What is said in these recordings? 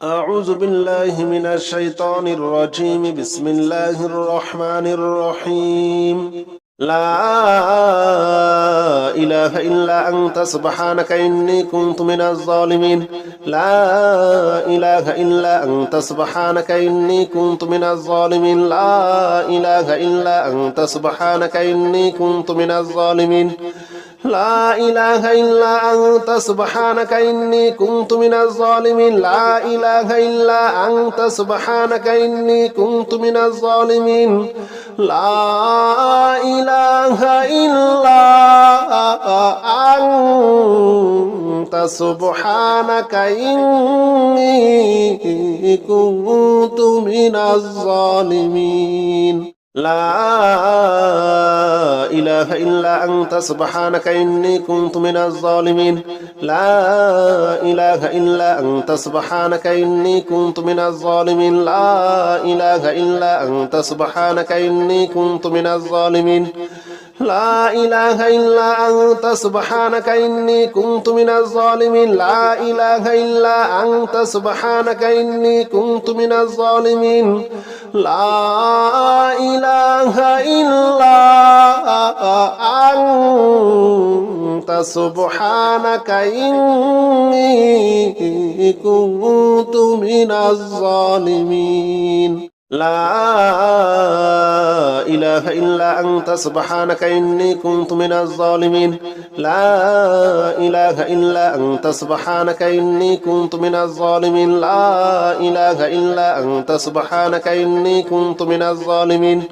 أعوذ بالله من الشيطان الرجيم بسم الله الرحمن الرحيم لا إله إلا أنت سبحانك إني كنت من الظالمين لا إله إلا أنت سبحانك إني كنت من الظالمين لا إله إلا أنت سبحانك إني كنت من الظالمين لا إله إلا أنت سبحانك إني كنت من الظالمين لا إله إلا أنت سبحانك إني كنت من الظالمين لا إله إلا أنت سبحانك إني كنت من الظالمين لا إله إلا أنت سبحانك إني كنت من الظالمين لا إله إلا أنت سبحانك إني كنت من الظالمين لا إله إلا أنت سبحانك إني كنت من الظالمين لا إله إلا أنت سبحانك إني كنت من الظالمين لا إله إلا أنت سبحانك إني كنت من الظالمين لا إله إلا أنت سبحانك إني كنت من الظالمين لا إله إلا أنت سبحانك إني كنت من الظالمين لا إله إلا أنت سبحانك إني كنت من الظالمين لا إله إلا أنت سبحانك إني كنت من الظالمين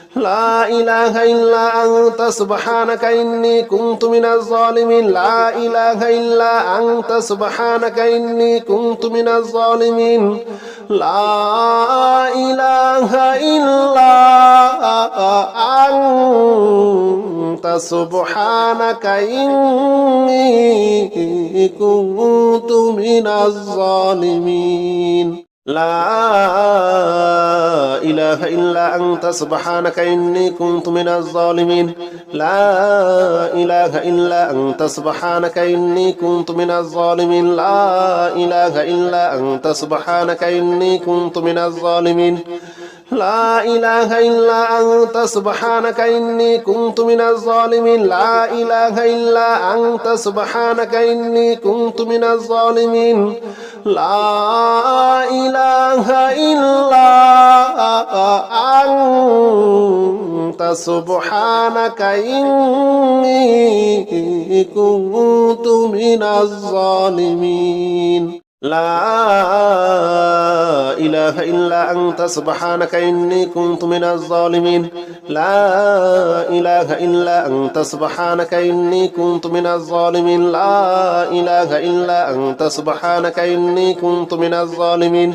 لا إله إلا أنت سبحانك إني كنت من الظالمين لا إله إلا أنت سبحانك إني كنت من الظالمين لا إله إلا أنت سبحانك إني كنت من الظالمين لا إله إلا أنت سبحانك إني كنت من الظالمين لا إله إلا أنت سبحانك إني كنت من الظالمين لا إله إلا أنت سبحانك إني كنت من الظالمين لا إله إلا أنت سبحانك إني كنت من الظالمين لا إله إلا أنت سبحانك إني كنت من الظالمين لا إله إلا أنت سبحانك إني كنت من الظالمين لا إله إلا أنت سبحانك إني كنت من الظالمين لا إله إلا أنت سبحانك إني كنت من الظالمين لا إله إلا أنت سبحانك إني كنت من الظالمين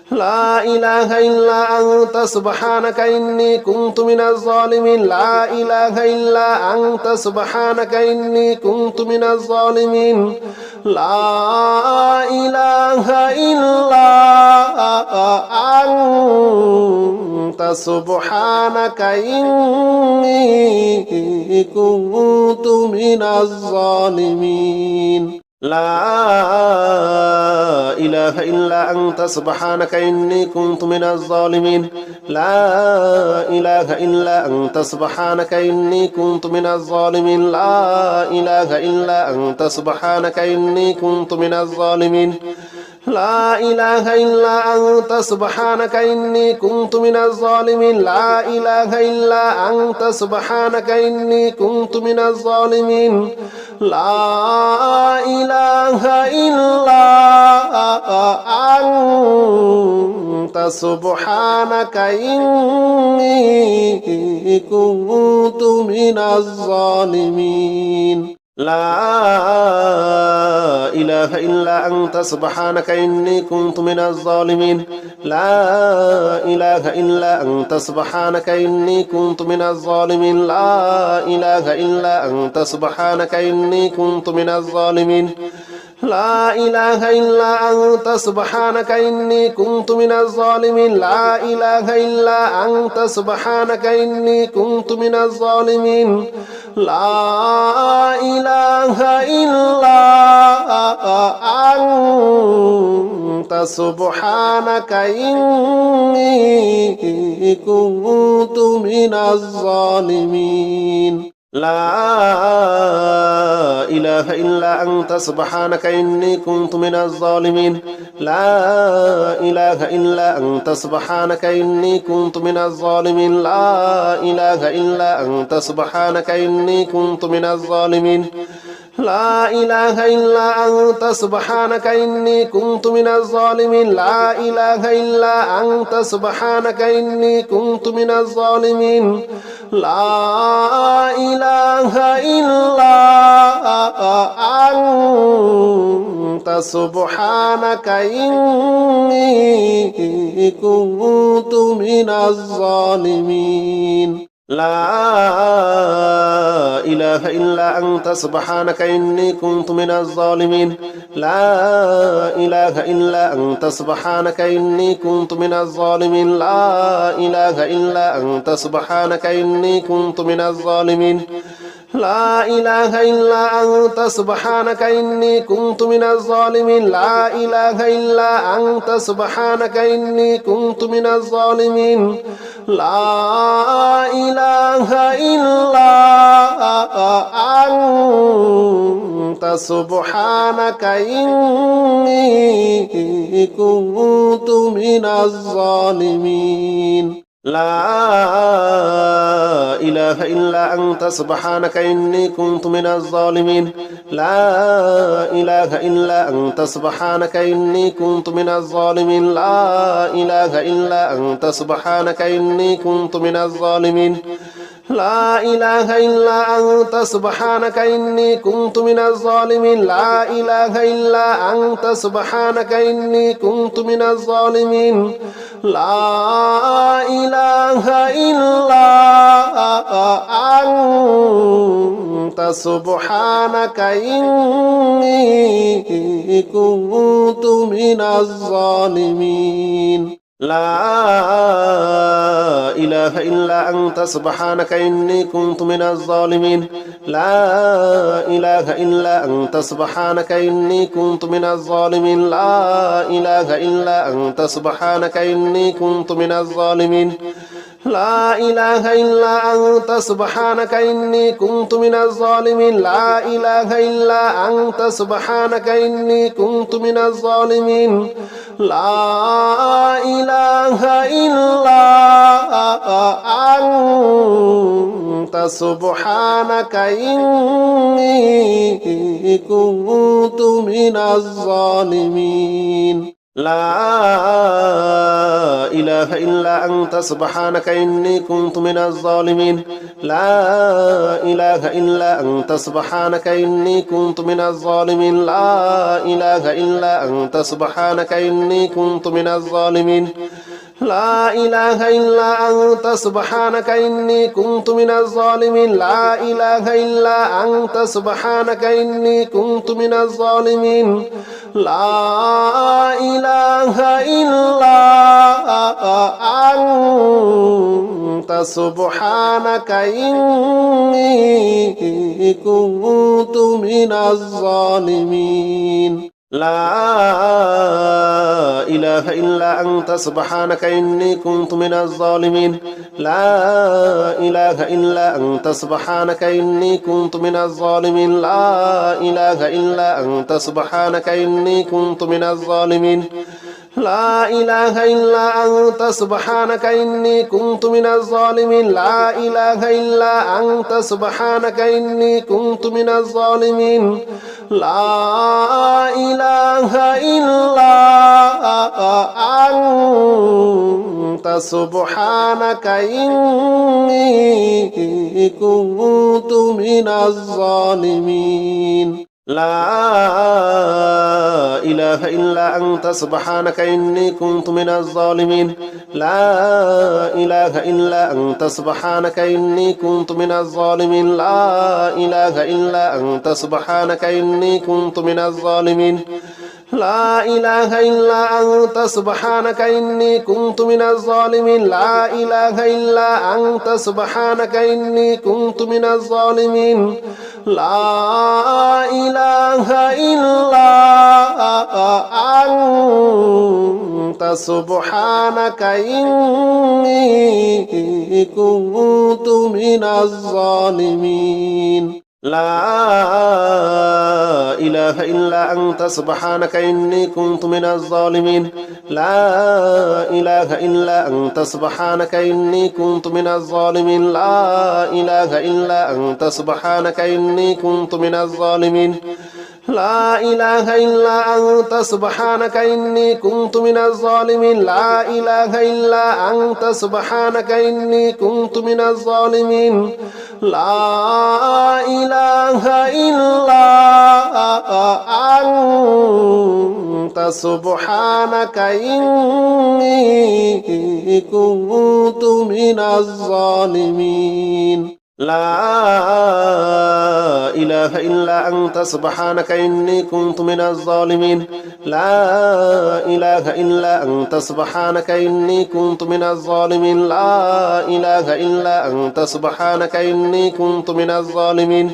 لا إله إلا أنت سبحانك إني كنت من الظالمين لا إله إلا أنت سبحانك إني كنت من الظالمين لا إله إلا أنت سبحانك إني كنت من الظالمين لا إله إلا أنت سبحانك إني كنت من الظالمين لا إله إلا أنت سبحانك إني كنت من الظالمين لا إله إلا أنت سبحانك إني كنت من الظالمين لا إله إلا أنت سبحانك إني كنت من الظالمين لا إله إلا أنت سبحانك إني كنت من الظالمين لا إله إلا أنت سبحانك إني كنت من الظالمين لا إله إلا أنت سبحانك إني كنت من الظالمين لا إله إلا أنت سبحانك إني كنت من الظالمين لا إله إلا أنت سبحانك إني كنت من الظالمين لا إله إلا أنت سبحانك إني كنت من الظالمين لا إله إلا أنت سبحانك إني كنت من الظالمين لا إله إلا أنت سبحانك إني كنت من الظالمين لا إله إلا أنت سبحانك إني كنت من الظالمين لا إله إلا أنت سبحانك إني كنت من الظالمين لا إله إلا أنت سبحانك إني كنت من الظالمين لا إله إلا أنت سبحانك إني كنت من الظالمين لا إله إلا أنت سبحانك إني كنت من الظالمين لا إله إلا أنت سبحانك إني كنت من الظالمين لا إله إلا أنت سبحانك إني كنت من الظالمين لا إله إلا أنت سبحانك إني كنت من الظالمين لا إله إلا أنت سبحانك إني كنت من الظالمين لا إله إلا أنت سبحانك إني كنت من الظالمين لا إله إلا أنت سبحانك إني كنت من الظالمين لا إله إلا أنت سبحانك إني كنت من الظالمين لا إله إلا أنت سبحانك إني كنت من الظالمين لا إله إلا أنت سبحانك إني كنت من الظالمين لا إله إلا أنت سبحانك إني كنت من الظالمين لا إله إلا أنت سبحانك إني كنت من الظالمين لا إله إلا أنت سبحانك إني كنت من الظالمين لا إله إلا أنت سبحانك إني كنت من الظالمين لا إله إلا أنت سبحانك إني كنت من الظالمين لا إله إلا أنت سبحانك إني كنت من الظالمين لا إله إلا أنت سبحانك إني كنت من الظالمين لا إله إلا أنت سبحانك إني كنت من الظالمين لا إله إلا أنت سبحانك إني كنت من الظالمين لا إله إلا أنت سبحانك إني كنت من الظالمين لا إله إلا أنت سبحانك إني كنت من الظالمين لا إله إلا أنت سبحانك إني كنت من الظالمين لا إله إلا أنت سبحانك إني كنت من الظالمين لا إله إلا أنت سبحانك إني كنت من الظالمين لا إله إلا أنت سبحانك إني كنت من الظالمين لا إله إلا أنت سبحانك إني كنت من الظالمين لا إله إلا أنت سبحانك إني كنت من الظالمين لا إله إلا أنت سبحانك إني كنت من الظالمين لا إله إلا أنت سبحانك إني كنت من الظالمين لا إله إلا أنت سبحانك إني كنت من الظالمين لا إله إلا أنت سبحانك إني كنت من الظالمين لا إله إلا أنت سبحانك إني كنت من الظالمين لا إله إلا أنت سبحانك إني كنت من الظالمين لا إله إلا أنت سبحانك إني كنت من الظالمين لا إله إلا أنت سبحانك إني كنت من الظالمين لا إله إلا أنت سبحانك إني كنت من الظالمين لا إله إلا أنت سبحانك إني كنت من الظالمين لا إله إلا أنت سبحانك إني كنت من الظالمين لا إله إلا أنت سبحانك إني كنت من الظالمين لا إله إلا أنت سبحانك إني كنت من الظالمين لا إله إلا أنت سبحانك إني كنت من الظالمين لا إله إلا أنت سبحانك إني كنت من الظالمين لا إله إلا أنت سبحانك إني كنت من الظالمين لا إله إلا أنت سبحانك إني كنت من الظالمين لا إله إلا أنت سبحانك إني كنت من الظالمين لا إله إلا أنت سبحانك إني كنت من الظالمين لا إله إلا أنت سبحانك إني كنت من الظالمين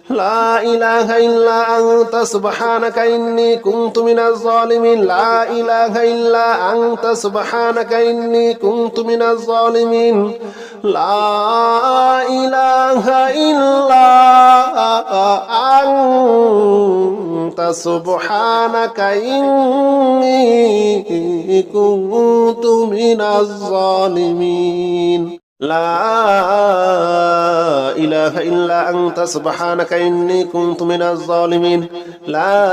لا إله إلا أنت سبحانك إني كنت من الظالمين لا إله إلا أنت سبحانك إني كنت من الظالمين لا إله إلا أنت سبحانك إني كنت من الظالمين لا إله إلا أنت سبحانك إني كنت من الظالمين لا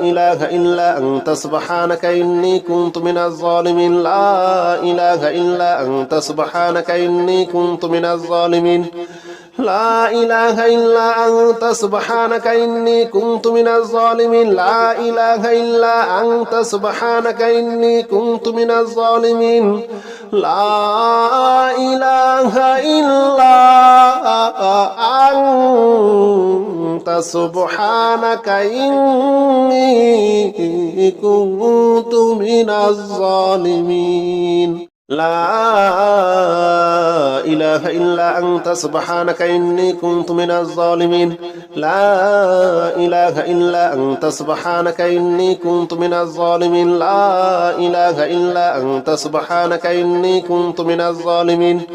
إله إلا أنت سبحانك إني كنت من الظالمين لا إله إلا أنت سبحانك إني كنت من الظالمين لا إله إلا أنت سبحانك إني كنت من الظالمين لا إله إلا أنت سبحانك إني كنت من الظالمين لا إله إلا أنت سبحانك إني كنت من الظالمين لا إله إلا أنت سبحانك إني كنت من الظالمين لا إله إلا أنت سبحانك إني كنت من الظالمين لا إله إلا أنت سبحانك إني كنت من الظالمين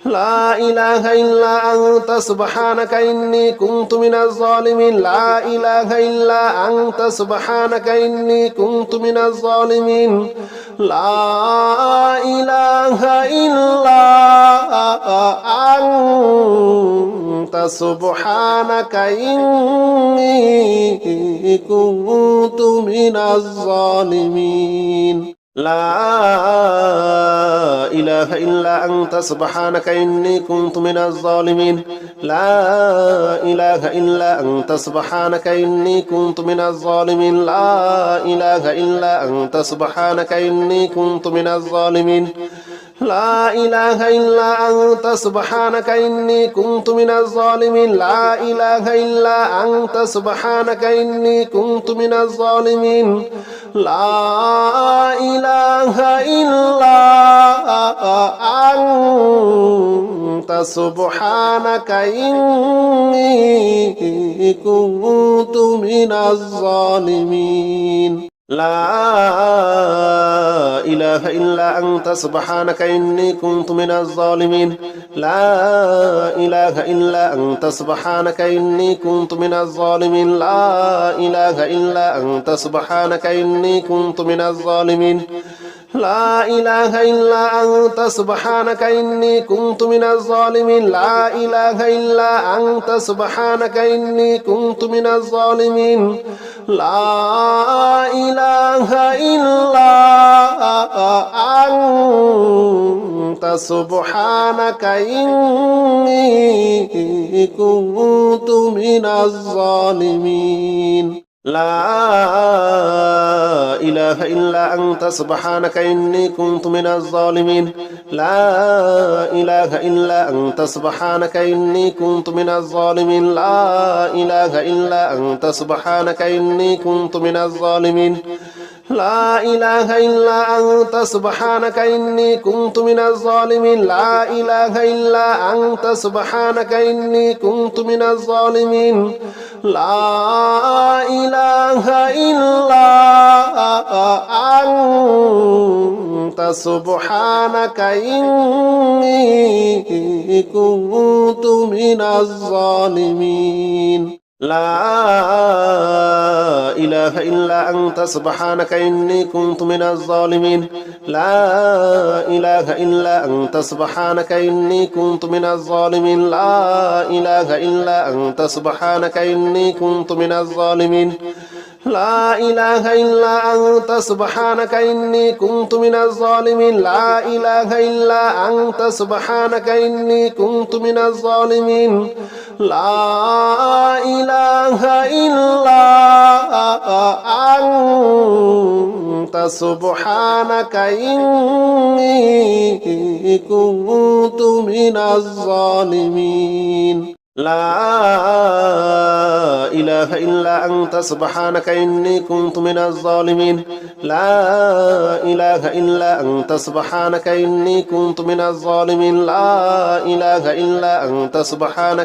لا إله إلا أنت سبحانك إني كنت من الظالمين لا إله إلا أنت سبحانك إني كنت من الظالمين لا إله إلا أنت سبحانك إني كنت من الظالمين لا إله إلا أنت سبحانك إني كنت من الظالمين لا إله إلا أنت سبحانك إني كنت من الظالمين لا إله إلا أنت سبحانك إني كنت من الظالمين لا إله إلا أنت سبحانك إني كنت من الظالمين لا إله إلا أنت سبحانك إني كنت من الظالمين لا إله إلا أنت سبحانك إني كنت من الظالمين لا إله إلا أنت سبحانك إني كنت من الظالمين لا إله إلا أنت سبحانك إني كنت من الظالمين لا إله إلا أنت سبحانك إني كنت من الظالمين لا إله إلا أنت سبحانك إني كنت من الظالمين لا إله إلا أنت سبحانك إني كنت من الظالمين لا إله إلا أنت سبحانك إني كنت من الظالمين لا إله إلا أنت سبحانك إني كنت من الظالمين لا إله إلا أنت سبحانك إني كنت من الظالمين لا إله إلا أنت سبحانك إني كنت من الظالمين لا إله إلا أنت سبحانك إني كنت من الظالمين لا إله إلا أنت سبحانك إني كنت من الظالمين لا إله إلا أنت سبحانك إني كنت من الظالمين لا إله إلا أنت سبحانك إني كنت من الظالمين لا إله إلا أنت سبحانك إني كنت من الظالمين لا إله إلا أنت سبحانك إني كنت من الظالمين لا إله إلا أنت سبحانك إني كنت من الظالمين لا إله إلا أنت سبحانك إني كنت من الظالمين لا إله إلا أنت سبحانك إني كنت من الظالمين لا إله إلا أنت سبحانك إني كنت من الظالمين لا إله إلا أنت سبحانك إني كنت من الظالمين لا إله إلا أنت سبحانك إني كنت من الظالمين لا إله إلا أنت سبحانك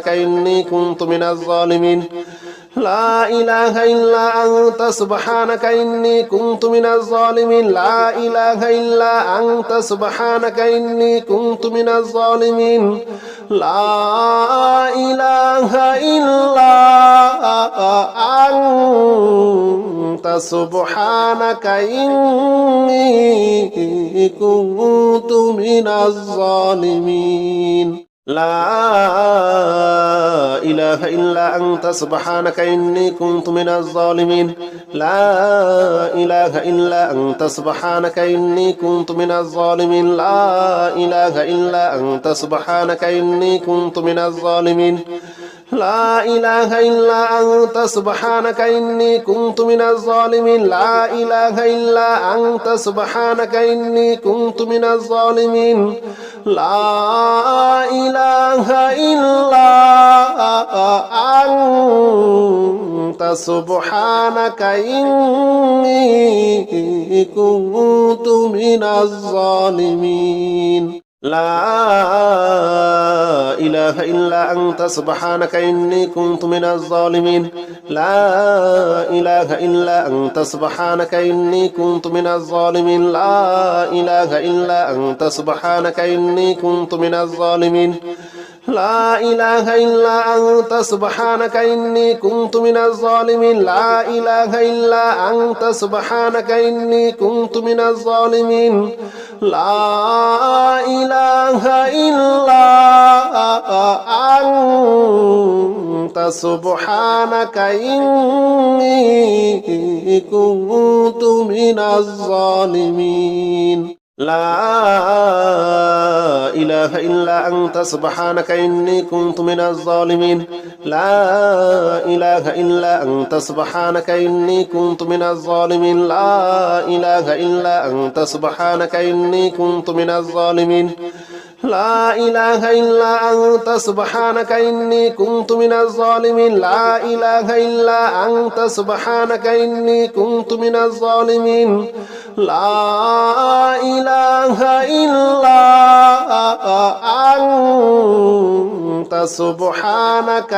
إني كنت من الظالمين لا إله إلا أنت سبحانك إني كنت من الظالمين لا إله إلا أنت سبحانك إني كنت من الظالمين لا إله إلا أنت سبحانك إني كنت من الظالمين لا إله إلا أنت سبحانك إني كنت من الظالمين لا إله إلا أنت سبحانك إني كنت من الظالمين لا إله إلا أنت سبحانك إني كنت من الظالمين لا إله إلا أنت سبحانك إني كنت من الظالمين لا إله إلا أنت سبحانك إني كنت من الظالمين لا إله إلا أنت سبحانك إني كنت من الظالمين لا إله إلا أنت سبحانك إني كنت من الظالمين لا إله إلا أنت سبحانك إني كنت من الظالمين لا إله إلا أنت سبحانك إني كنت من الظالمين لا إله إلا أنت سبحانك إني كنت من الظالمين لا إله إلا أنت سبحانك إني كنت من الظالمين لا إله إلا أنت سبحانك إني كنت من الظالمين لا إله إلا أنت سبحانك إني كنت من الظالمين لا إله إلا أنت سبحانك إني كنت من الظالمين لا إله إلا أنت سبحانك إني كنت من الظالمين لا إله إلا أنت سبحانك إني كنت من الظالمين لا إله إلا أنت سبحانك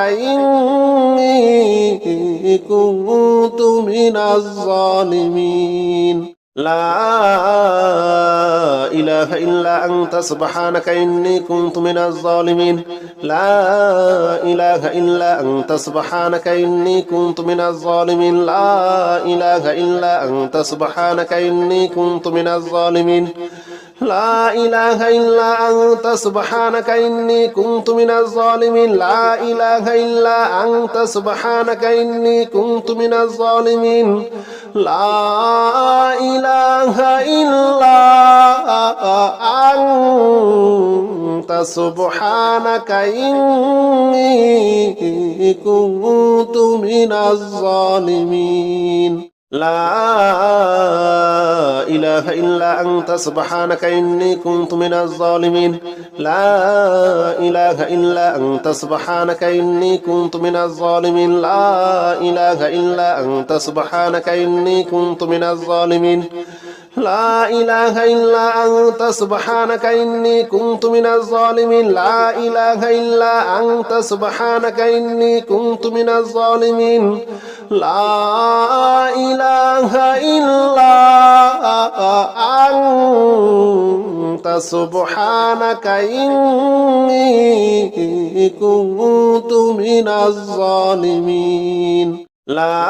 إني كنت من الظالمين لا إله إلا أنت سبحانك إني كنت من الظالمين لا إله إلا أنت سبحانك إني كنت من الظالمين لا إله إلا أنت سبحانك إني كنت من الظالمين لا إله إلا أنت سبحانك إني كنت من الظالمين لا إله إلا أنت سبحانك إني كنت من الظالمين لا إله إلا أنت سبحانك إني كنت من الظالمين لا إله إلا أنت سبحانك إني كنت من الظالمين لا إله إلا أنت سبحانك إني كنت من الظالمين لا إله إلا أنت سبحانك إني كنت من الظالمين لا إله إلا أنت سبحانك إني كنت من الظالمين لا إله إلا أنت سبحانك إني كنت من الظالمين لا إله إلا أنت سبحانك إني كنت من الظالمين لا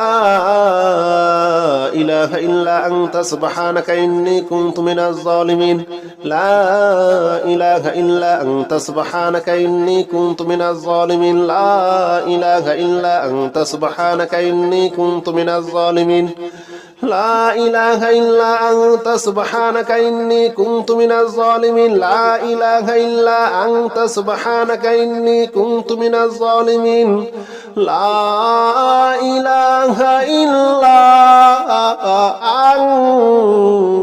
إله إلا أنت سبحانك إني كنت من الظالمين لا إله إلا أنت سبحانك إني كنت من الظالمين لا إله إلا أنت سبحانك إني كنت من الظالمين لا إله إلا أنت سبحانك إني كنت من الظالمين لا إله إلا أنت سبحانك إني كنت من الظالمين لا إله إلا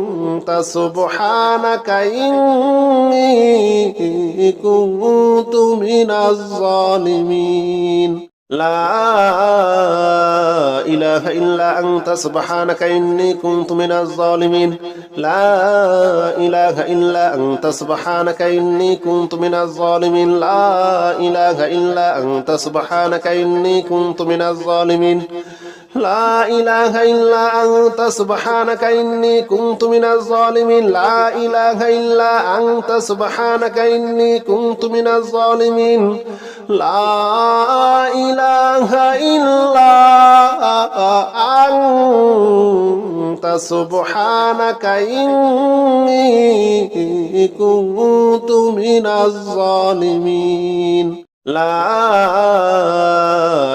أنت سبحانك إني كنت من الظالمين لا إله إلا أنت سبحانك إني كنت من الظالمين لا إله إلا أنت سبحانك إني كنت من الظالمين لا إله إلا أنت سبحانك إني كنت من الظالمين لا إله إلا أنت سبحانك إني كنت من الظالمين لا إله إلا أنت سبحانك إني كنت من الظالمين لا إله إلا أنت سبحانك إني كنت من الظالمين لا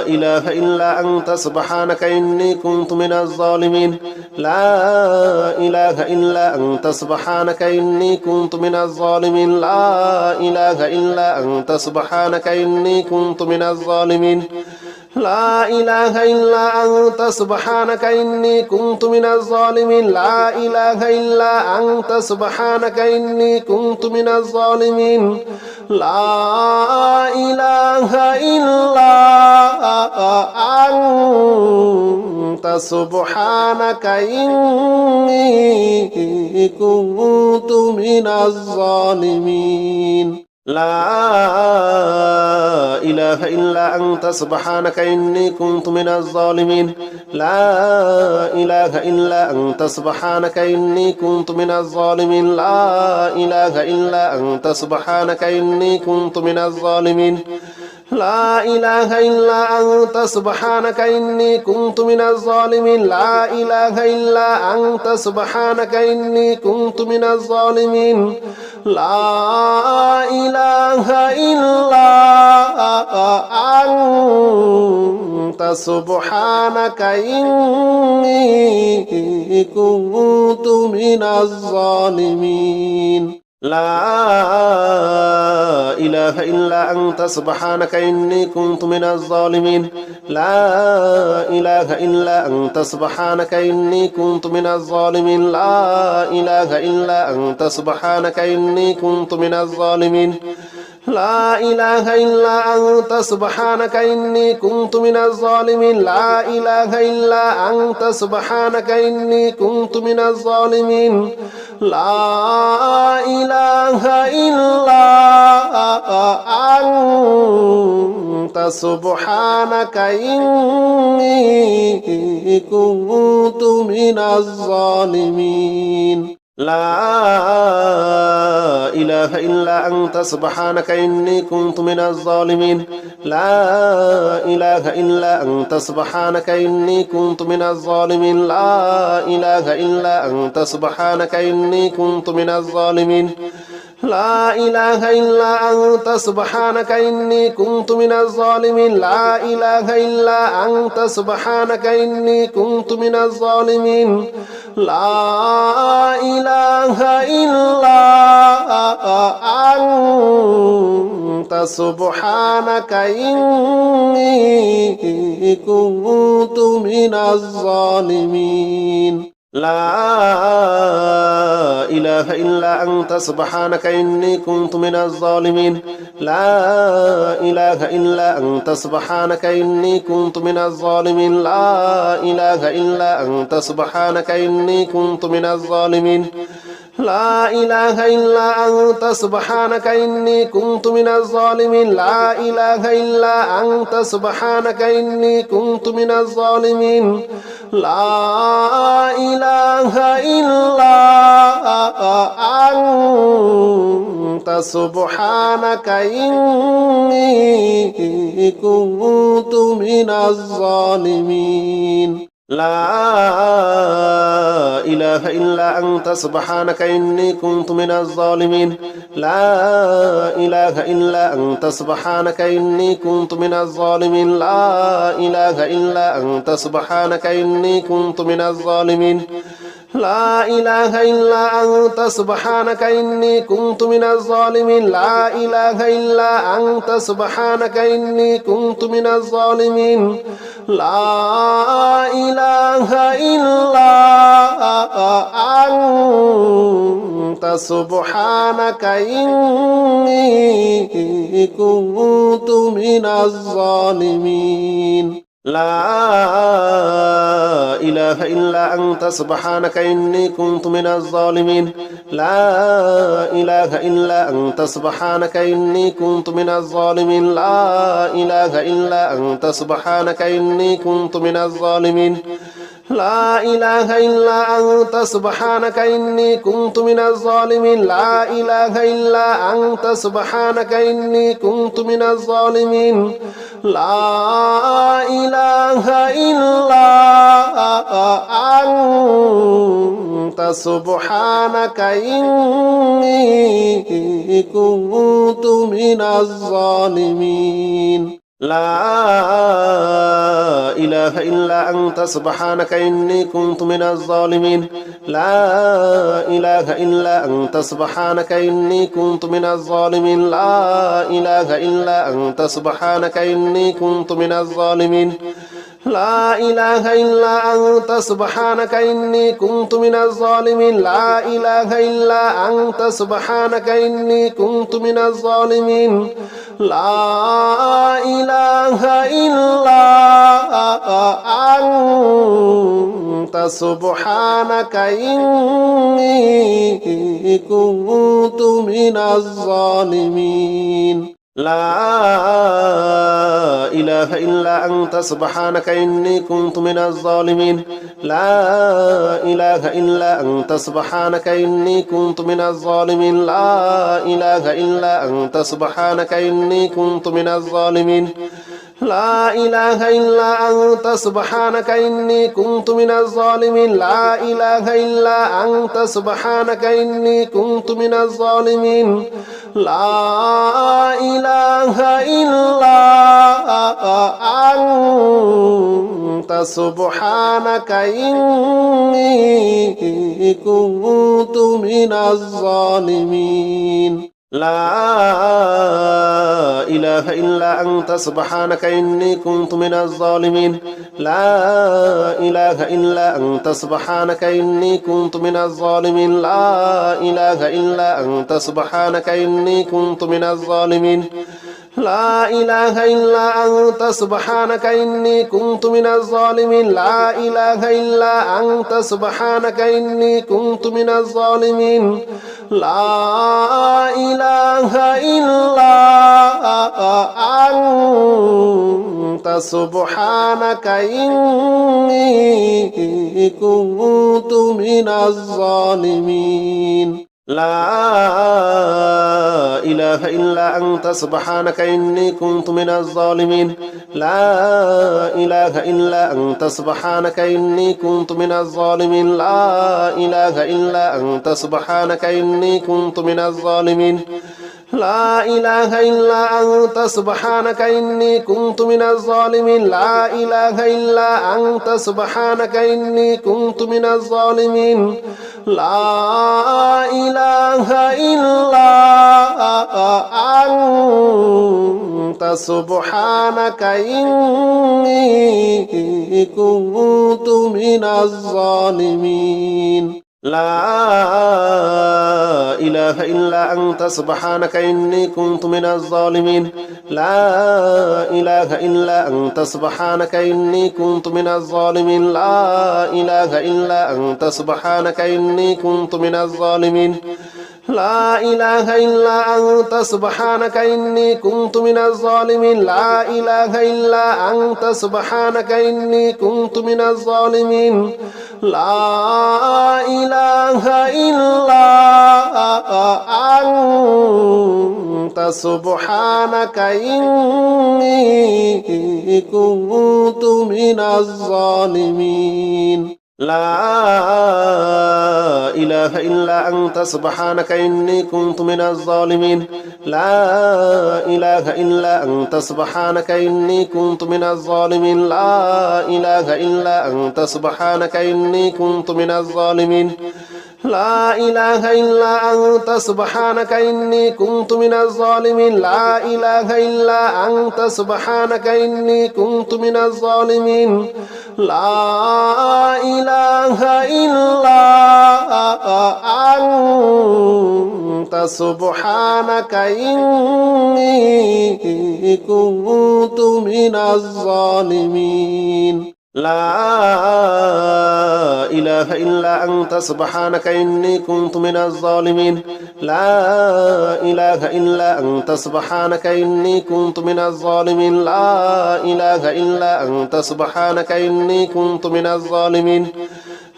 إله إلا أنت سبحانك إني كنت من الظالمين لا إله إلا أنت سبحانك إني كنت من الظالمين لا إله إلا أنت سبحانك إني كنت من الظالمين لا إله إلا أنت سبحانك إني كنت من الظالمين لا إله إلا أنت سبحانك إني كنت من الظالمين لا إله إلا أنت سبحانك إني كنت من الظالمين لا إله إلا أنت سبحانك إني كنت من الظالمين لا إله إلا أنت سبحانك إني كنت من الظالمين لا إله إلا أنت سبحانك إني كنت من الظالمين لا إله إلا أنت سبحانك إني كنت من الظالمين لا إله إلا أنت سبحانك إني كنت من الظالمين لا إله إلا أنت سبحانك إني كنت من الظالمين لا إله إلا أنت سبحانك إني كنت من الظالمين لا إله إلا أنت سبحانك إني كنت من الظالمين لا إله إلا أنت سبحانك إني كنت من الظالمين لا إله إلا أنت سبحانك إني كنت من الظالمين لا إله إلا أنت سبحانك إني كنت من الظالمين لا إله إلا أنت سبحانك إني كنت من الظالمين لا إله إلا أنت سبحانك إني كنت من الظالمين لا إله إلا أنت سبحانك إني كنت من الظالمين لا إله إلا أنت سبحانك إني كنت من الظالمين لا إله إلا أنت سبحانك إني كنت من الظالمين لا إله إلا أنت سبحانك إني كنت من الظالمين لا إله إلا أنت سبحانك إني كنت من الظالمين لا إله إلا أنت سبحانك إني كنت من الظالمين لا إله إلا أنت سبحانك إني كنت من الظالمين لا إله إلا أنت سبحانك إني كنت من الظالمين لا إله إلا أنت سبحانك إني كنت من الظالمين لا إله إلا أنت سبحانك إني كنت من الظالمين لا إله إلا أنت سبحانك إني كنت من الظالمين لا إله إلا أنت سبحانك إني كنت من الظالمين لا إله إلا أنت سبحانك إني كنت من الظالمين لا إله إلا أنت سبحانك إني كنت من الظالمين لا إله إلا أنت سبحانك إني كنت من الظالمين لا إله إلا أنت سبحانك إني كنت من الظالمين لا إله إلا أنت سبحانك إني كنت من الظالمين لا إله إلا أنت سبحانك إني كنت من الظالمين لا إله إلا أنت سبحانك إني كنت من الظالمين لا إله إلا أنت سبحانك إني كنت من الظالمين لا إله إلا أنت سبحانك إني كنت من الظالمين لا إله إلا أنت سبحانك إني كنت من الظالمين لا إله إلا أنت سبحانك إني كنت من الظالمين لا إله إلا أنت سبحانك إني كنت من الظالمين لا إله إلا أنت سبحانك إني كنت من الظالمين لا إله إلا أنت سبحانك إني كنت من الظالمين لا إله إلا أنت سبحانك إني كنت من الظالمين لا إله إلا أنت سبحانك إني كنت من الظالمين لا إله إلا أنت سبحانك إني كنت من الظالمين لا إله إلا أنت سبحانك إني كنت من الظالمين لا إله إلا أنت سبحانك إني كنت من الظالمين لا إله إلا أنت سبحانك إني كنت من الظالمين لا إله إلا أنت سبحانك إني كنت من الظالمين لا إله إلا أنت سبحانك إني كنت من الظالمين لا إله إلا أنت سبحانك إني كنت من الظالمين لا إله إلا أنت سبحانك إني كنت من الظالمين لا إله إلا أنت سبحانك إني كنت من الظالمين لا إله إلا أنت سبحانك إني كنت من الظالمين لا إله إلا أنت سبحانك إني كنت من الظالمين لا إله إلا أنت سبحانك إني كنت من الظالمين لا إله إلا أنت سبحانك إني كنت من الظالمين لا إله إلا أنت سبحانك إني كنت من الظالمين لا إله إلا أنت سبحانك إني كنت من الظالمين لا إله إلا أنت سبحانك إني كنت من الظالمين لا إله إلا أنت سبحانك إني كنت من الظالمين لا إله إلا أنت سبحانك إني كنت من الظالمين لا إله إلا أنت سبحانك إني كنت من الظالمين لا إله إلا أنت سبحانك إني كنت من الظالمين لا إله إلا أنت سبحانك إني كنت من الظالمين لا إله إلا أنت سبحانك إني كنت من الظالمين لا إله إلا أنت سبحانك إني كنت من الظالمين لا إله إلا أنت سبحانك إني كنت من الظالمين لا إله إلا أنت سبحانك إني كنت من الظالمين لا إله إلا أنت سبحانك إني كنت من الظالمين لا إله إلا أنت سبحانك إني كنت من الظالمين لا إله إلا أنت سبحانك إني كنت من الظالمين لا إله إلا أنت سبحانك إني كنت من الظالمين لا إله إلا أنت سبحانك إني كنت من الظالمين لا إله إلا أنت سبحانك إني كنت من الظالمين لا إله إلا أنت سبحانك إني كنت من الظالمين لا إله إلا أنت سبحانك إني كنت من الظالمين لا إله إلا أنت سبحانك إني كنت من الظالمين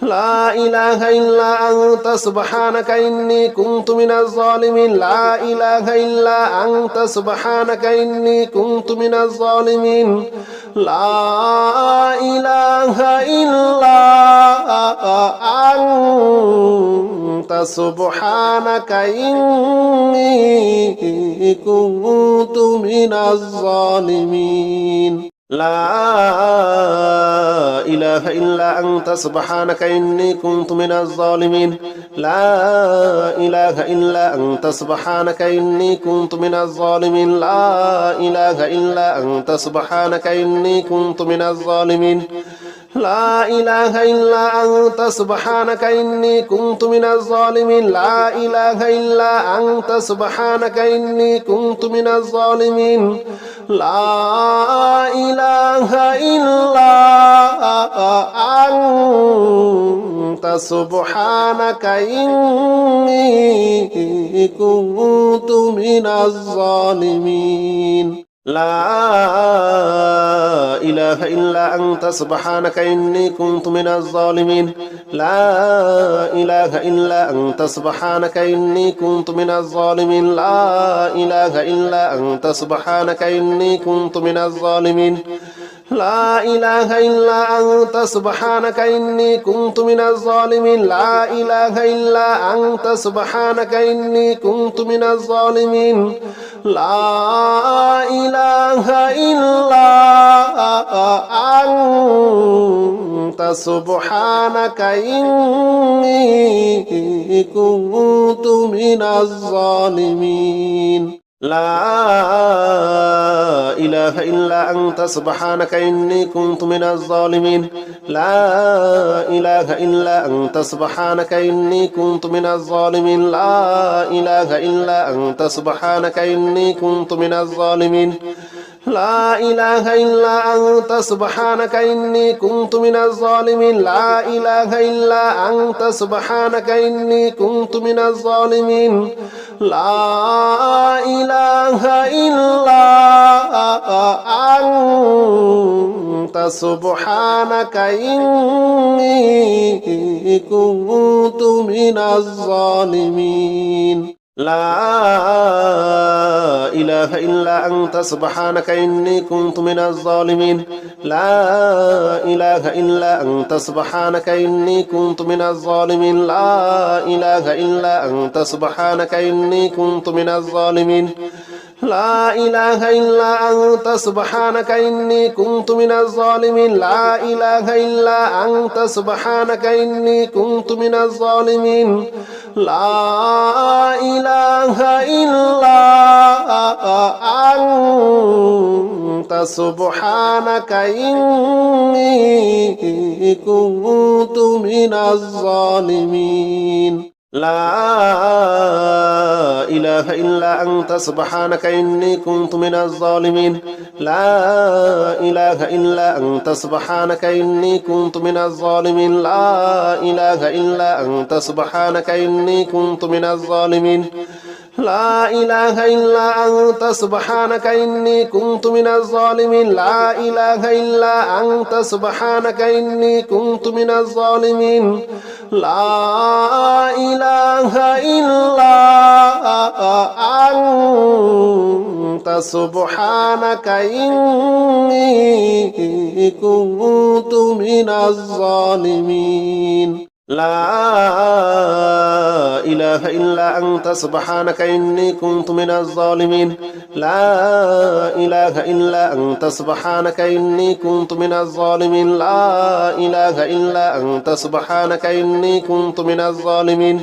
لا إله إلا أنت سبحانك إني كنت من الظالمين لا إله إلا أنت سبحانك إني كنت من الظالمين لا إله إلا أنت سبحانك إني كنت من الظالمين لا إله إلا أنت سبحانك إني كنت من الظالمين لا إله إلا أنت سبحانك إني كنت من الظالمين لا إله إلا أنت سبحانك إني كنت من الظالمين لا إله إلا أنت سبحانك إني كنت من الظالمين لا إله إلا أنت سبحانك إني كنت من الظالمين لا إله إلا أنت سبحانك إني كنت من الظالمين لا إله إلا أنت سبحانك إني كنت من الظالمين لا إله إلا أنت سبحانك إني كنت من الظالمين لا إله إلا أنت سبحانك إني كنت من الظالمين لا إله إلا أنت سبحانك إني كنت من الظالمين لا إله إلا أنت سبحانك إني كنت من الظالمين لا إله إلا أنت سبحانك إني كنت من الظالمين لا إله إلا أنت سبحانك إني كنت من الظالمين لا إله إلا أنت سبحانك إني كنت من الظالمين لا إله إلا أنت سبحانك إني كنت من الظالمين لا إله إلا أنت سبحانك إني كنت من الظالمين لا إله إلا أنت سبحانك إني كنت من الظالمين لا إله إلا أنت سبحانك إني كنت من الظالمين لا إله إلا أنت سبحانك إني كنت من الظالمين لا إله إلا أنت سبحانك إني كنت من الظالمين لا إله إلا أنت سبحانك إني كنت من الظالمين لا إله إلا أنت سبحانك إني كنت من الظالمين لا إله إلا أنت سبحانك إني كنت من الظالمين لا إله إلا أنت سبحانك إني كنت من الظالمين لا إله إلا أنت سبحانك إني كنت من الظالمين لا إله إلا أنت سبحانك إني كنت من الظالمين لا إله إلا أنت سبحانك إني كنت من الظالمين لا إله إلا أنت سبحانك إني كنت من الظالمين لا إله إلا أنت سبحانك إني كنت من الظالمين لا إله إلا أنت سبحانك إني كنت من الظالمين لا إله إلا أنت سبحانك إني كنت من الظالمين لا إله إلا أنت سبحانك إني كنت من الظالمين لا إله إلا أنت سبحانك إني كنت من الظالمين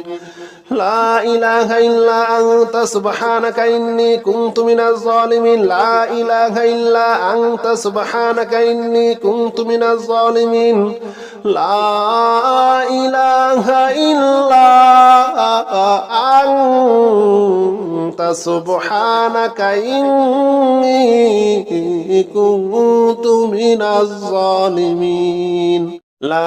لا إله إلا أنت سبحانك إني كنت من الظالمين لا إله إلا أنت سبحانك إني كنت من الظالمين لا إله إلا أنت سبحانك إني كنت من الظالمين لا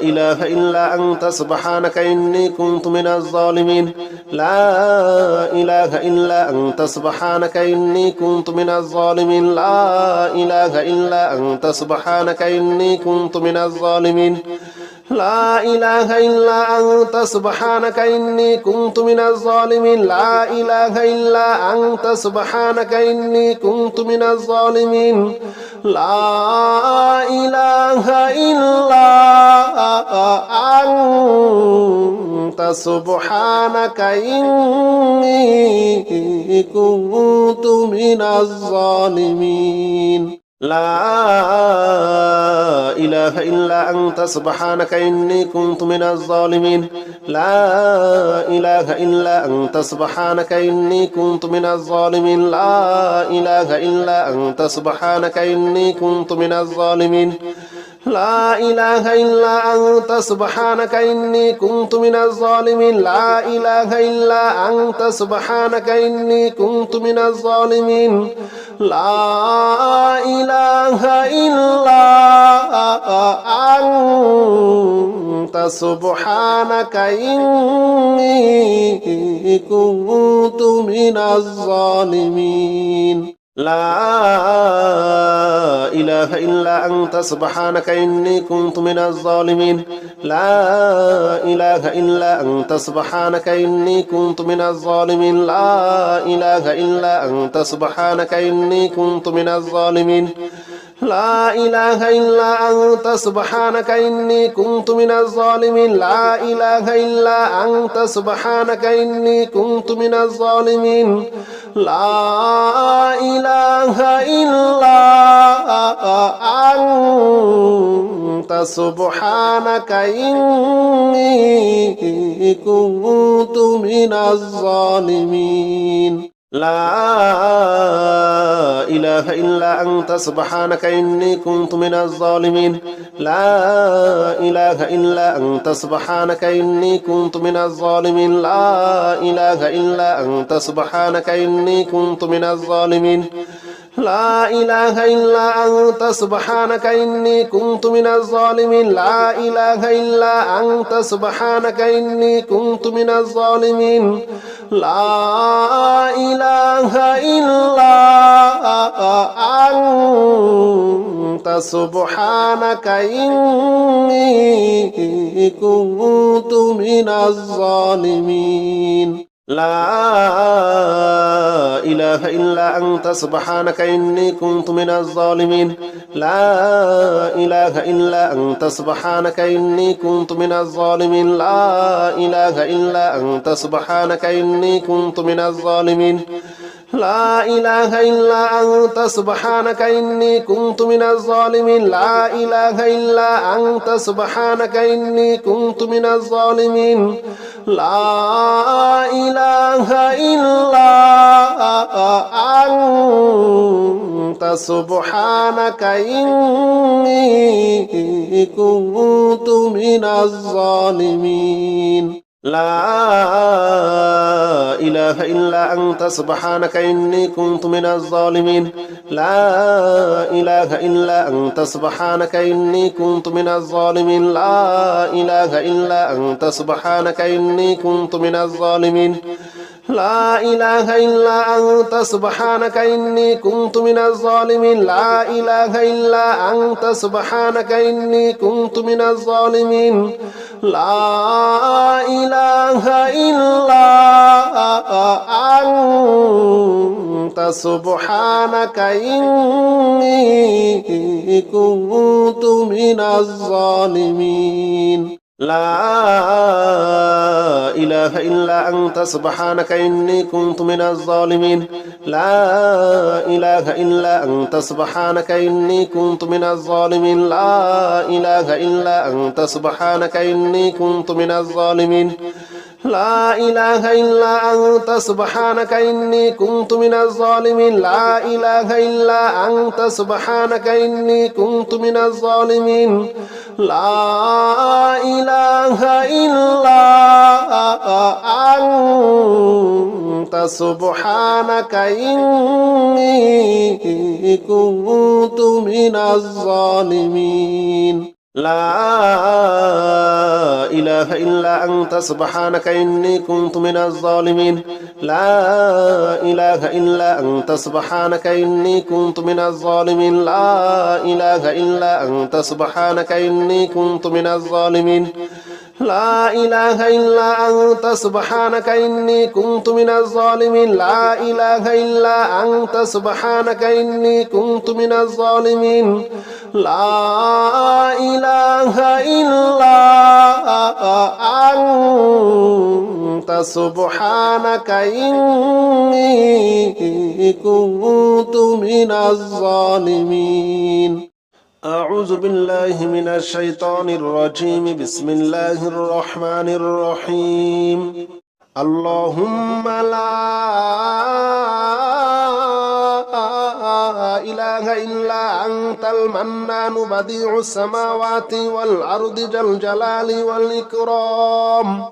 إله إلا أنت سبحانك إني كنت من الظالمين لا إله إلا أنت سبحانك إني كنت من الظالمين لا إله إلا أنت سبحانك إني كنت من الظالمين لا إله إلا أنت سبحانك إني كنت من الظالمين لا إله إلا أنت سبحانك إني كنت من الظالمين لا إله إلا أنت سبحانك إني كنت من الظالمين لا إله إلا أنت سبحانك إني كنت من الظالمين لا إله إلا أنت سبحانك إني كنت من الظالمين لا إله إلا أنت سبحانك إني كنت من الظالمين لا إله إلا أنت سبحانك إني كنت من الظالمين لا إله إلا أنت سبحانك إني كنت من الظالمين لا إله إلا أنت سبحانك إني كنت من الظالمين لا إله إلا أنت سبحانك إني كنت من الظالمين لا إله إلا أنت سبحانك إني كنت من الظالمين لا إله إلا أنت سبحانك إني كنت من الظالمين لا إله إلا أنت سبحانك إني كنت من الظالمين لا إله إلا أنت سبحانك إني كنت من الظالمين لا إله إلا أنت سبحانك إني كنت من الظالمين لا إله إلا أنت سبحانك إني كنت من الظالمين لا إله إلا أنت سبحانك إني كنت من الظالمين لا إله إلا أنت سبحانك إني كنت من الظالمين لا إله إلا أنت سبحانك إني كنت من الظالمين لا إله إلا أنت سبحانك إني كنت من الظالمين لا إله إلا أنت سبحانك إني كنت من الظالمين لا إله إلا أنت سبحانك إني كنت من الظالمين لا إله إلا أنت سبحانك إني كنت من الظالمين لا إله إلا أنت سبحانك إني كنت من الظالمين لا إله إلا أنت سبحانك إني كنت من الظالمين لا إله إلا أنت سبحانك إني كنت من الظالمين لا إله إلا أنت سبحانك إني كنت من الظالمين لا إله إلا أنت سبحانك إني كنت من الظالمين لا إله إلا أنت سبحانك إني كنت من الظالمين لا إله إلا أنت سبحانك إني كنت من الظالمين لا إله إلا أنت سبحانك إني كنت من الظالمين لا إله إلا أنت سبحانك إني كنت من الظالمين لا إله إلا أنت سبحانك إني كنت من الظالمين لا إله إلا أنت سبحانك إني كنت من الظالمين لا إله إلا أنت سبحانك إني كنت من الظالمين لا إله إلا أنت سبحانك إني كنت من الظالمين لا إله إلا أنت سبحانك إني كنت من الظالمين لا إله إلا أنت سبحانك إني كنت من الظالمين لا إله إلا أنت سبحانك إني كنت من الظالمين لا إله إلا أنت سبحانك إني كنت من الظالمين لا إله إلا أنت سبحانك إني كنت من الظالمين لا إله إلا أنت سبحانك إني كنت من الظالمين لا إله إلا أنت سبحانك إني كنت من الظالمين لا إله إلا أنت سبحانك إني كنت من الظالمين لا إله إلا أنت سبحانك إني كنت من الظالمين أعوذ بالله من الشيطان الرجيم بسم الله الرحمن الرحيم اللهم لا إله إلا أنت المنان بديع السماوات والأرض ذا الجلال والإكرام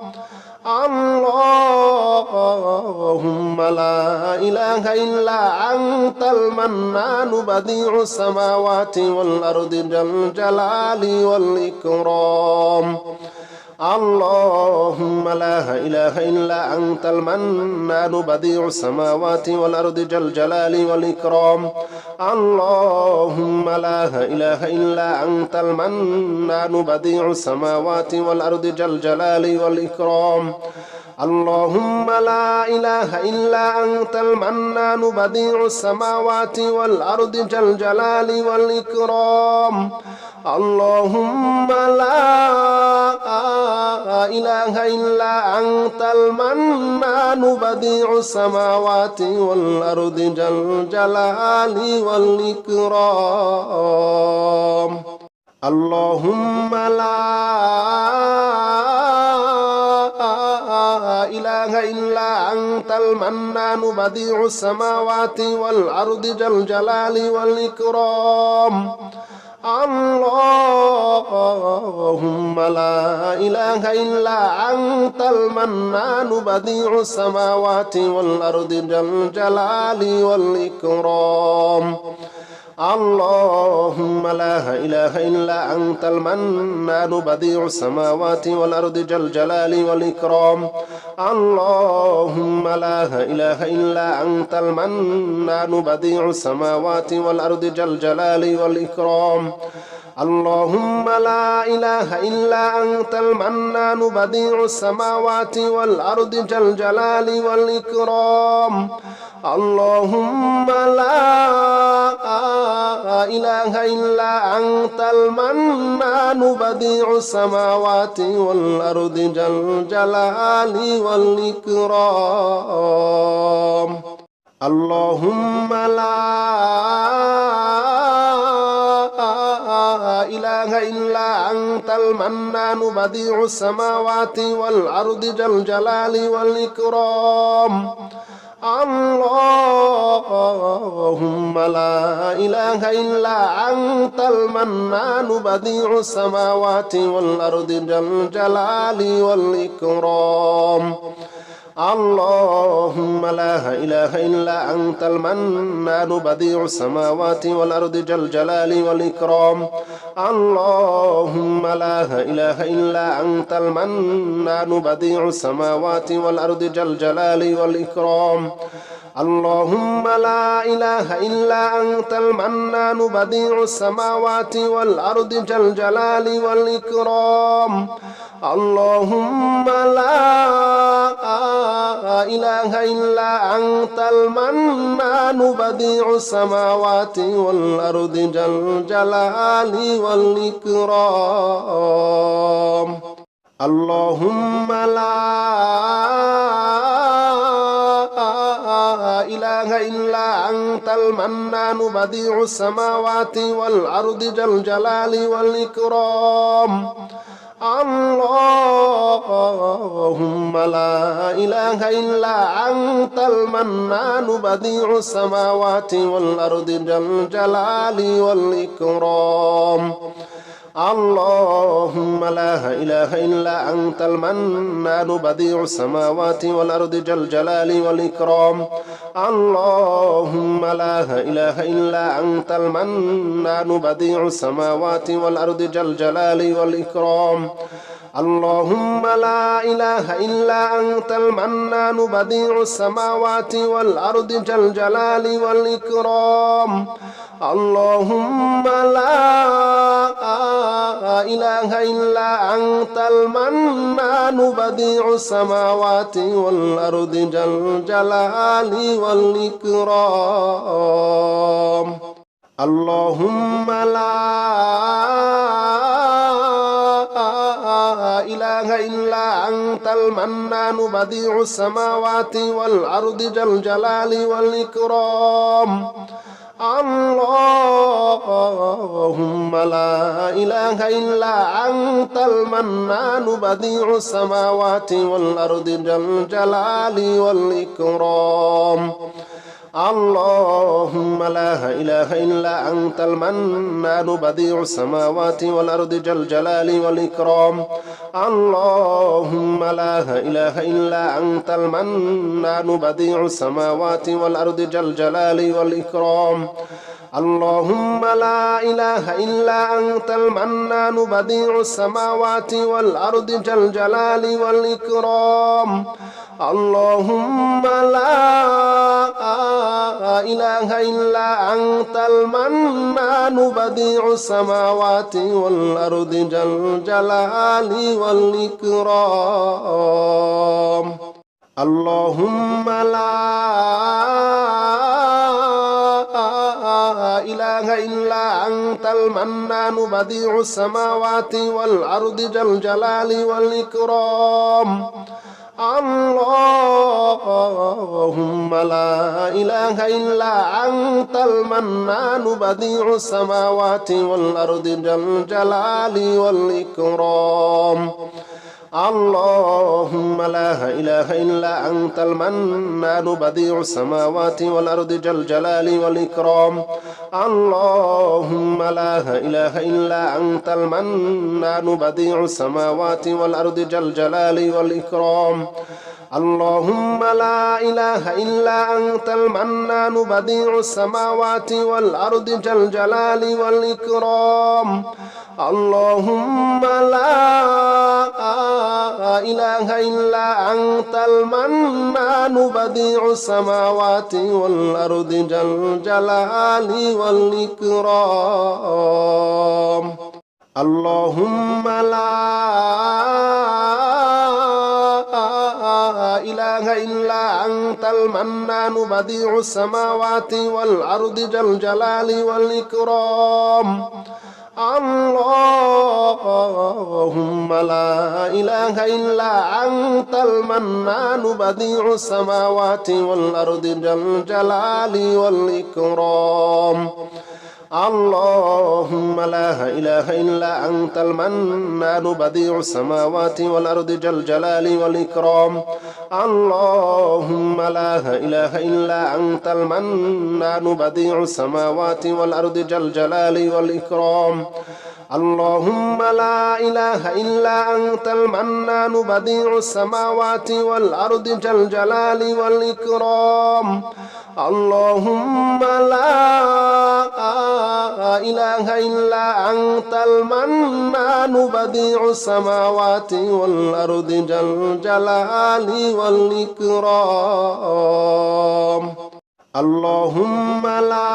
اللهم لا إله إلا أنت المنان بديع السماوات والأرض ذا الجلال والإكرام اللهم لا إله إلا أنت المنان بديع السماوات والأرض ذا الجلال والإكرام اللهم لا إله إلا أنت المنان بديع السماوات والأرض ذا الجلال والإكرام اللهم لا إله إلا أنت المنان بديع السماوات والأرض ذا الجلال والإكرام اللهم لا إله إلا أنت المنان بديع السماوات والأرض ذا الجلال والإكرام اللهم لا إله إلا أنت المنان بديع السماوات والأرض ذا الجلال والإكرام اللهم لا إله إلا أنت المنان بديع السماوات والأرض ذا الجلال والإكرام اللهم لا إله إلا أنت المنان بديع السماوات والأرض ذا الجلال والإكرام اللهم لا إله إلا أنت المنان بديع السماوات والأرض ذا الجلال والإكرام اللهم لا إله إلا أنت المنان بديع السماوات والأرض ذا الجلال والإكرام اللهم لا إله إلا أنت المنان بديع السماوات والأرض ذا الجلال والإكرام اللهم لا إله إلا أنت المنان بديع السماوات والأرض ذا الجلال والإكرام اللهم لا إله إلا أنت المنان بديع السماوات والأرض ذا الجلال والإكرام اللهم لا إله إلا أنت المنان بديع السماوات والأرض ذا الجلال والإكرام اللهم لا إله إلا أنت المنان بديع السماوات والأرض ذا الجلال والإكرام اللهم لا إله إلا أنت المنان بديع السماوات والأرض ذا الجلال والإكرام اللهم لا إله إلا أنت المنان بديع السماوات والأرض ذا الجلال والإكرام اللهم لا إله إلا أنت المنان بديع السماوات والأرض ذا الجلال والإكرام اللهم لا إله إلا أنت المنان بديع السماوات والأرض ذا الجلال والإكرام اللهم لا إله إلا أنت المنان بديع السماوات والأرض ذا الجلال والإكرام اللهم لا إله إلا أنت المنان بديع السماوات والأرض ذا الجلال والإكرام اللهم لا إله إلا أنت المنان بديع السماوات والأرض ذا الجلال والإكرام اللهم لا إله إلا أنت المنان بديع السماوات والأرض ذا الجلال والإكرام اللهم لا إله إلا أنت المنان بديع السماوات والأرض ذا الجلال والإكرام اللهم لا إله إلا أنت المنان بديع السماوات والأرض ذا الجلال والإكرام اللهم لا إله إلا أنت المنان بديع السماوات والأرض ذا الجلال والإكرام اللهم لا إله إلا أنت المنان بديع السماوات والأرض ذا الجلال والإكرام اللهم لا إله إلا أنت المنان بديع السماوات والأرض ذا الجلال والإكرام اللهم لا إله إلا أنت المنان بديع السماوات والأرض ذا الجلال والإكرام اللهم لا إله إلا أنت المنان بديع السماوات والأرض ذا الجلال والإكرام اللهم لا إله إلا أنت المنان بديع السماوات والأرض ذا الجلال والإكرام اللهم لا إله إلا أنت المنان بديع السماوات والأرض ذا الجلال والإكرام اللهم لا إله إلا أنت المنان بديع السماوات والأرض ذا الجلال والإكرام اللهم لا إله إلا أنت المنان بديع السماوات والأرض ذا الجلال والإكرام اللهم لا إله إلا أنت المنان بديع السماوات والأرض ذا الجلال والإكرام اللهم لا إله إلا أنت المنان بديع السماوات والأرض ذا الجلال والإكرام اللهم لا إله إلا أنت المنان بديع السماوات والأرض ذا الجلال والإكرام اللهم لا إله إلا أنت المنان بديع السماوات والأرض ذا الجلال والإكرام اللهم لا إله إلا أنت المنان بديع السماوات والأرض ذا الجلال والإكرام اللهم لا إله إلا أنت المنان بديع السماوات والأرض ذا الجلال والإكرام اللهم لا إله إلا أنت المنان بديع السماوات والأرض ذا الجلال والإكرام اللهم لا إله إلا أنت المنان بديع السماوات والأرض ذا الجلال والإكرام اللهم لا إله إلا أنت المنان بديع السماوات والأرض ذا الجلال والإكرام اللهم لا إله إلا أنت المنان بديع السماوات والأرض ذا الجلال والإكرام اللهم لا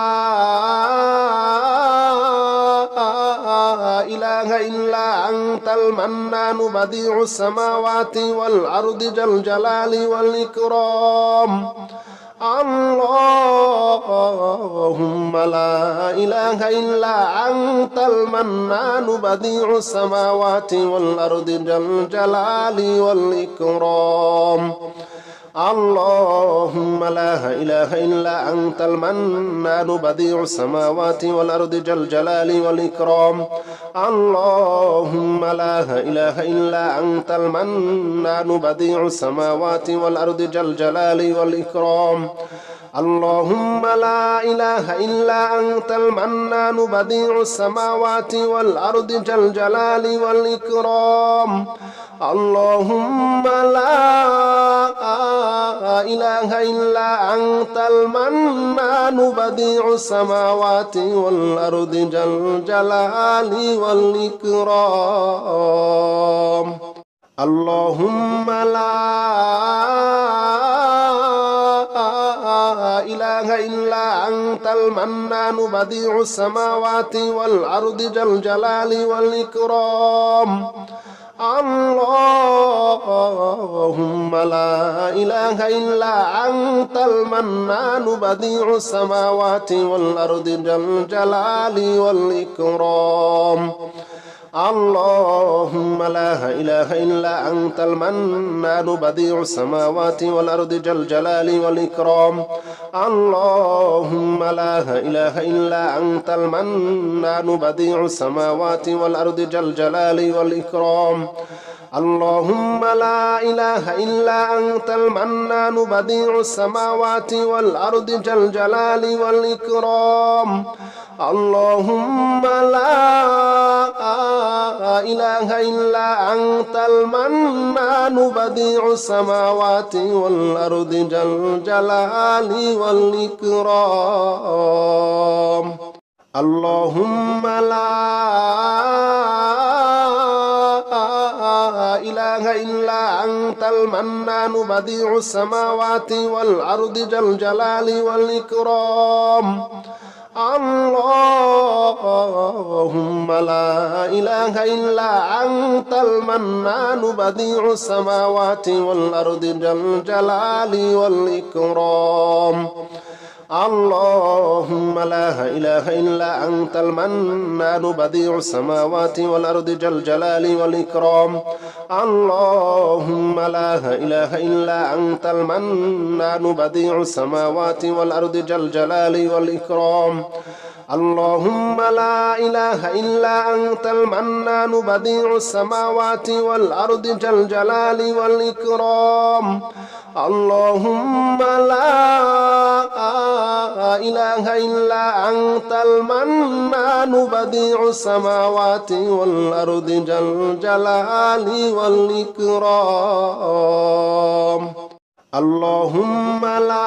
إله إلا أنت المنان بديع السماوات والأرض ذا الجلال والإكرام اللهم لا إله إلا أنت المنان بديع السماوات والأرض ذا الجلال والإكرام اللهم لا إله إلا أنت المنان بديع السماوات والأرض ذا الجلال والإكرام اللهم لا إله إلا أنت المنان بديع السماوات والأرض ذا الجلال والإكرام اللهم لا إله إلا أنت المنان بديع السماوات والأرض ذا الجلال والإكرام اللهم لا إله إلا أنت المنان بديع السماوات والأرض ذا الجلال والإكرام اللهم لا إله إلا أنت المنان بديع السماوات والأرض ذا الجلال والإكرام اللهم لا إله إلا أنت المنان بديع السماوات والأرض ذا الجلال والإكرام اللهم لا إله إلا أنت المنان بديع السماوات والأرض ذا الجلال والإكرام اللهم لا إله إلا أنت المنان بديع السماوات والأرض ذا الجلال والإكرام اللهم لا إله إلا أنت المنان بديع السماوات والأرض ذا الجلال والإكرام اللهم لا إله إلا أنت المنان بديع السماوات والأرض ذا الجلال والإكرام اللهم لا إله إلا أنت المنان بديع السماوات والأرض ذا الجلال والإكرام اللهم لا إله إلا أنت المنان بديع السماوات والأرض ذا الجلال والإكرام اللهم لا إله إلا أنت المنان بديع السماوات والأرض ذا الجلال والإكرام اللهم لا إله إلا أنت المنان بديع السماوات والأرض ذا الجلال والإكرام اللهم لا إله إلا أنت المنان بديع السماوات والأرض ذا الجلال والإكرام اللهم لا إله إلا أنت المنان بديع السماوات والأرض ذا الجلال والإكرام اللهم لا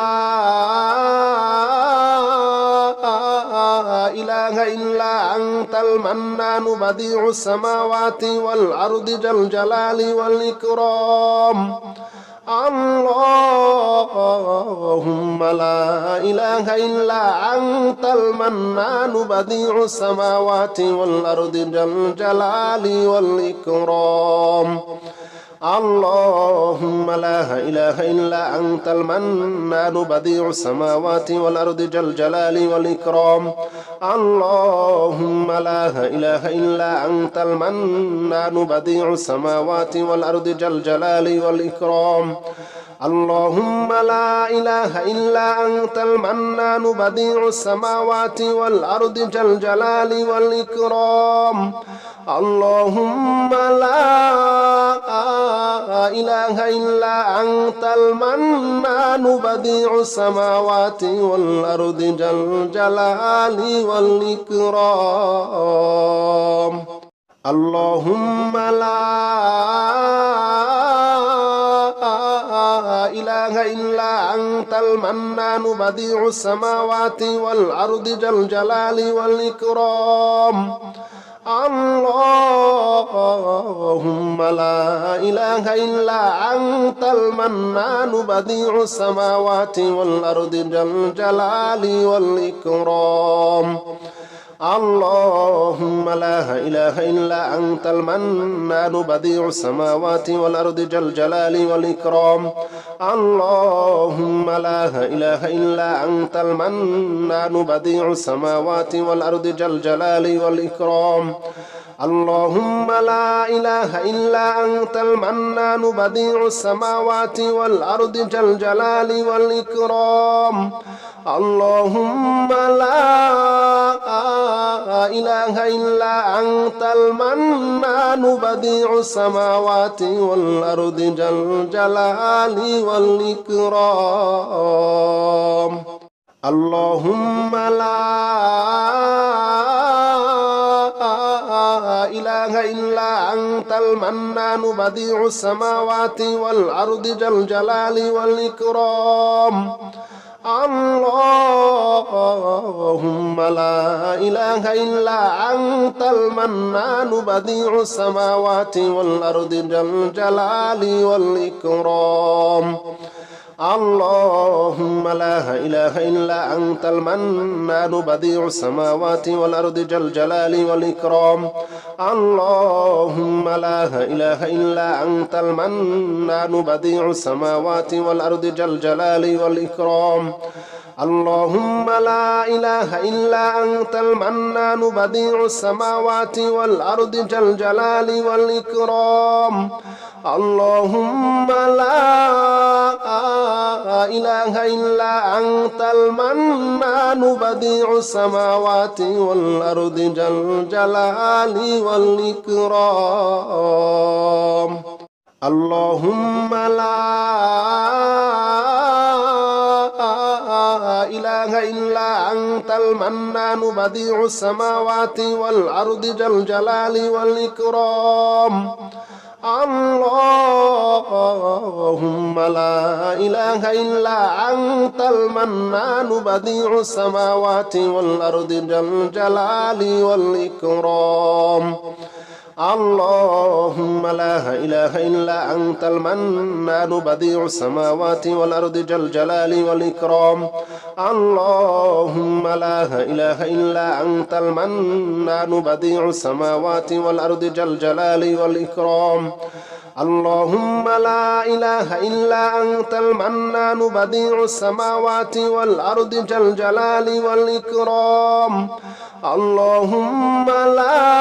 إله إلا أنت المنان بديع السماوات والأرض ذا الجلال والإكرام اللهم لا إله إلا أنت المنان بديع السماوات والأرض ذا الجلال والإكرام اللهم لا إله إلا أنت المنان بديع السماوات والأرض ذا الجلال والإكرام اللهم لا إله إلا أنت المنان بديع السماوات والأرض ذا الجلال والإكرام اللهم لا إله إلا أنت المنان بديع السماوات والأرض ذا الجلال والإكرام اللهم لا إله إلا أنت المنان بديع السماوات والأرض ذا الجلال والإكرام اللهم لا إله إلا أنت المنان بديع السماوات والأرض ذا الجلال والإكرام اللهم لا إله إلا أنت المنان بديع السماوات والأرض ذا الجلال والإكرام اللهم لا إله إلا أنت المنان بديع السماوات والأرض ذا الجلال والإكرام اللهم لا إله إلا أنت المنان بديع السماوات والأرض ذا الجلال والإكرام اللهم لا إله إلا أنت المنان بديع السماوات والأرض ذا الجلال والإكرام اللهم لا إله إلا أنت المنان بديع السماوات والأرض ذا الجلال والإكرام اللهم لا إله إلا أنت المنان بديع السماوات والأرض ذا الجلال والإكرام اللهم لا إله إلا أنت المنان بديع السماوات والأرض ذا الجلال والإكرام اللهم لا إله إلا أنت المنان بديع السماوات والأرض ذا الجلال والإكرام اللهم لا إله إلا أنت المنان بديع السماوات والأرض ذا الجلال والإكرام اللهم لا إله إلا أنت المنان بديع السماوات والأرض ذا الجلال والإكرام اللهم لا إله إلا أنت المنان بديع السماوات والأرض ذا الجلال والإكرام اللهم لا إله إلا أنت المنان بديع السماوات والأرض ذا الجلال والإكرام اللهم لا إله إلا أنت المنان بديع السماوات والأرض ذا الجلال والإكرام اللهم لا إله إلا أنت المنان بديع السماوات والأرض ذا الجلال والإكرام اللهم لا إله إلا أنت المنان بديع السماوات والأرض ذا الجلال والإكرام اللهم لا إله إلا أنت المنان بديع السماوات والأرض ذا الجلال والإكرام اللهم لا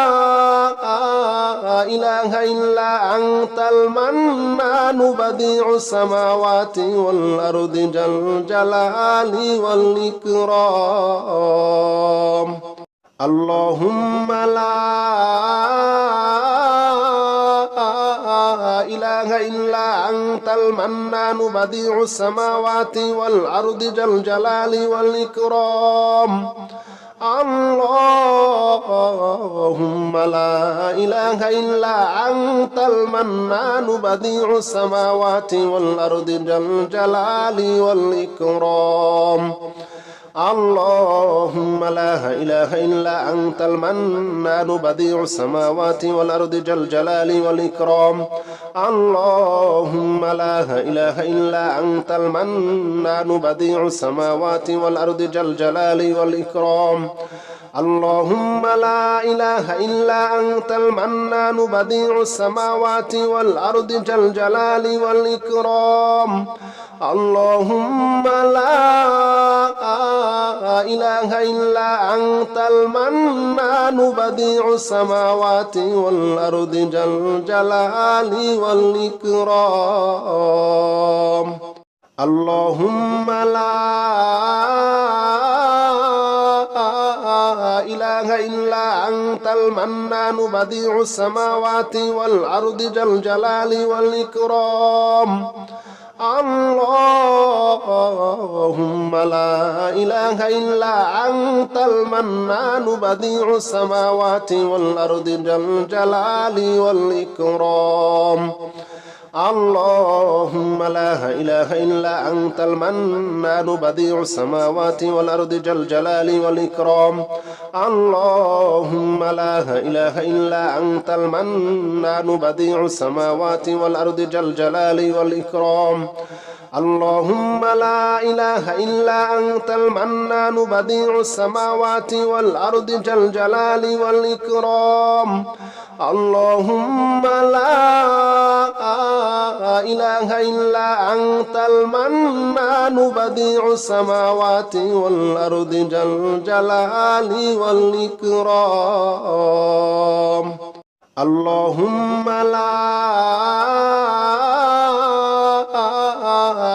إله إلا أنت المنان بديع السماوات والأرض ذا الجلال والإكرام اللهم لا إله إلا أنت المنان بديع السماوات والأرض ذا الجلال والإكرام اللهم لا إله إلا أنت المنان بديع السماوات والأرض ذا الجلال والإكرام اللهم لا إله إلا أنت المنان بديع السماوات والأرض ذا الجلال والإكرام. اللهم لا إله إلا أنت المنان بديع السماوات والأرض ذا الجلال والإكرام. اللهم لا إله إلا أنت المنان بديع السماوات والأرض ذا الجلال والإكرام. اللهم لا إله إلا أنت المنان بديع السماوات والأرض ذا الجلال والإكرام. اللهم لا إله إلا أنت المنان بديع السماوات والأرض ذا الجلال والإكرام. اللهم لا إله إلا أنت المنان بديع السماوات والأرض ذا الجلال والإكرام. اللهم لا إله إلا أنت المنان بديع السماوات والأرض ذا الجلال والإكرام. اللهم لا إله إلا أنت المنان بديع السماوات والأرض ذا الجلال والإكرام. اللهم لا إله إلا أنت المنان بديع السماوات والأرض ذا الجلال والإكرام. اللهم لا إله إلا أنت المنان بديع السماوات والأرض ذا الجلال والإكرام. اللهم لا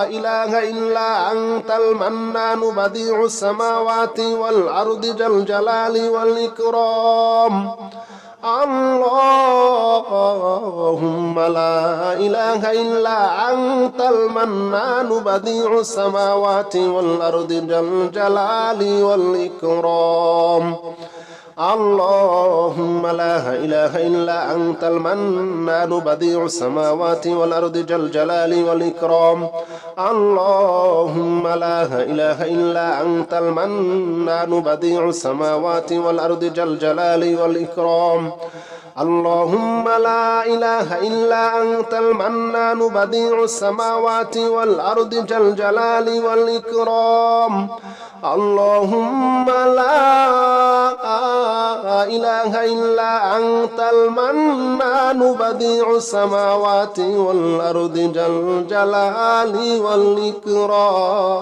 إله إلا أنت المنان بديع السماوات والأرض ذا الجلال والإكرام. اللهم لا إله إلا أنت المنان بديع السماوات والأرض ذا الجلال والإكرام. اللهم لا إله إلا أنت المنان بديع السماوات والأرض ذا الجلال والإكرام. اللهم لا إله إلا أنت المنان بديع السماوات والأرض ذا الجلال والإكرام. اللهم لا إله إلا أنت المنان بديع السماوات والأرض ذا الجلال والإكرام. اللهم لا إله إلا أنت المنان بديع السماوات والأرض ذا الجلال والإكرام.